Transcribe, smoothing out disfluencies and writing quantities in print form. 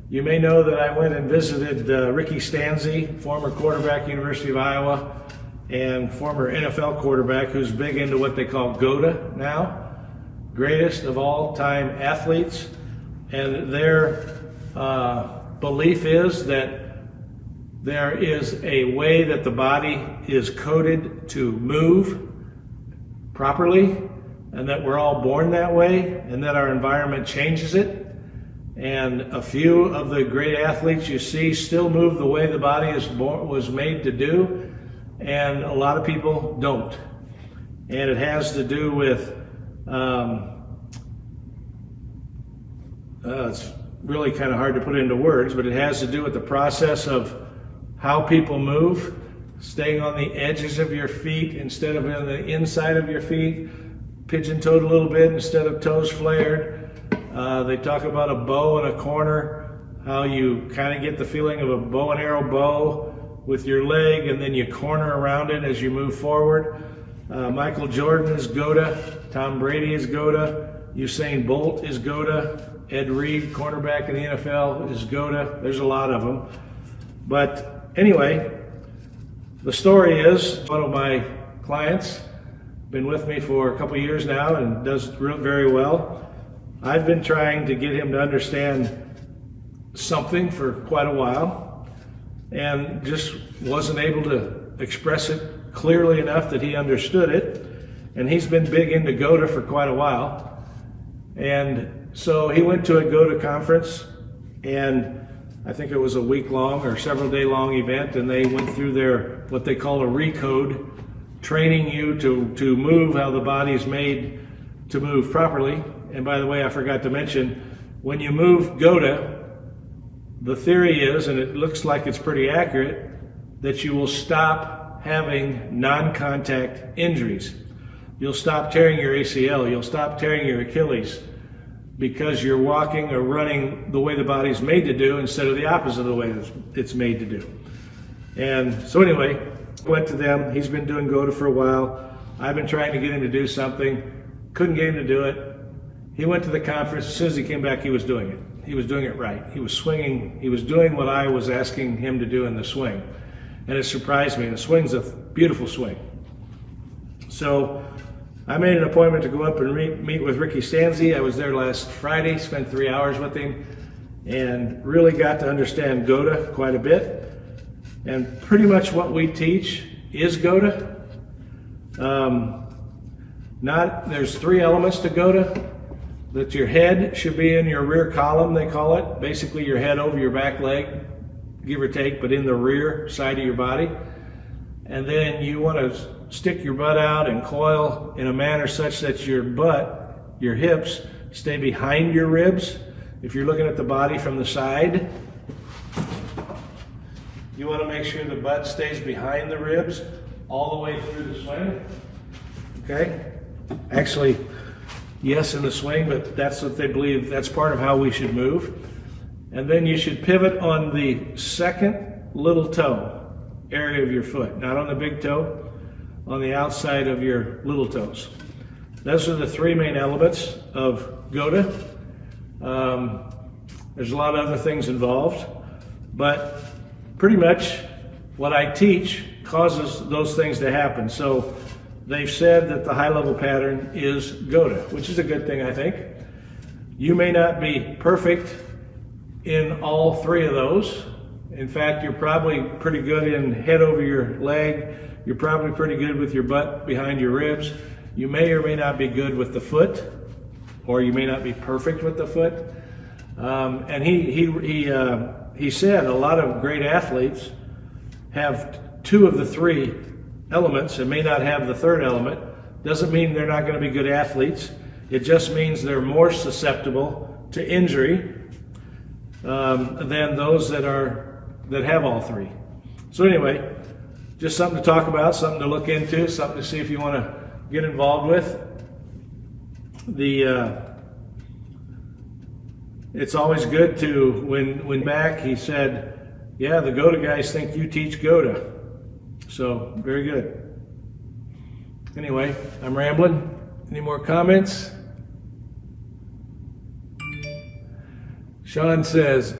You may know that I went and visited Ricky Stanzi, former quarterback, University of Iowa, and former NFL quarterback who's big into what they call GOATA now, greatest of all time athletes. And their belief is that there is a way that the body is coded to move properly, and that we're all born that way, and that our environment changes it. And a few of the great athletes you see still move the way the body was made to do, and a lot of people don't. And it has to do with, it's really kind of hard to put into words, but it has to do with the process of how people move, staying on the edges of your feet instead of on the inside of your feet, pigeon-toed a little bit instead of toes flared. They talk about a bow in a corner, how you kind of get the feeling of a bow and arrow bow with your leg, and then you corner around it as you move forward. Michael Jordan is GOATA, Tom Brady is GOATA, Usain Bolt is GOATA, Ed Reed, cornerback in the NFL, is GOATA. There's a lot of them. But anyway, the story is one of my clients, been with me for a couple years now and does very well. I've been trying to get him to understand something for quite a while and just wasn't able to express it clearly enough that he understood it. And he's been big into GOATA for quite a while. And so he went to a GOATA conference, and I think it was a week-long or several-day-long event, and they went through their, what they call a recode, training you to move how the body is made to move properly. And by the way, I forgot to mention, when you move GOATA, the theory is, and it looks like it's pretty accurate, that you will stop having non-contact injuries. You'll stop tearing your ACL, you'll stop tearing your Achilles, because you're walking or running the way the body's made to do instead of the opposite of the way it's made to do. And so anyway, went to them. He's been doing GOATA for a while. I've been trying to get him to do something. Couldn't get him to do it. He went to the conference. As soon as he came back, he was doing it. He was doing it right. He was swinging. He was doing what I was asking him to do in the swing. And it surprised me. And the swing's a beautiful swing. So I made an appointment to go up and meet with Ricky Stanzi. I was there last Friday, spent 3 hours with him, and really got to understand GOATA quite a bit. And pretty much what we teach is GOATA. There's 3 elements to GOATA. That your head should be in your rear column, they call it. Basically your head over your back leg, give or take, but in the rear side of your body. And then you want to stick your butt out and coil in a manner such that your butt, your hips, stay behind your ribs. If you're looking at the body from the side, you want to make sure the butt stays behind the ribs all the way through the swing. Okay? Actually, yes, in the swing, but that's what they believe. That's part of how we should move. And then you should pivot on the second little toe area of your foot, not on the big toe, on the outside of your little toes. Those are the 3 main elements of GOATA. There's a lot of other things involved, but pretty much what I teach causes those things to happen. So they've said that the high-level pattern is GOATA, which is a good thing, I think. You may not be perfect in all 3 of those. In fact, you're probably pretty good in head over your leg. You're probably pretty good with your butt behind your ribs. You may or may not be good with the foot, or you may not be perfect with the foot. And he said a lot of great athletes have 2 of the 3 elements and may not have the 3rd element. Doesn't mean they're not going to be good athletes. It just means they're more susceptible to injury than those that have all 3. So anyway, just something to talk about, something to look into, something to see if you want to get involved with. It's always good to, when back, he said, yeah, the GOATA guys think you teach GOATA. So, very good. Anyway, I'm rambling. Any more comments? Sean says,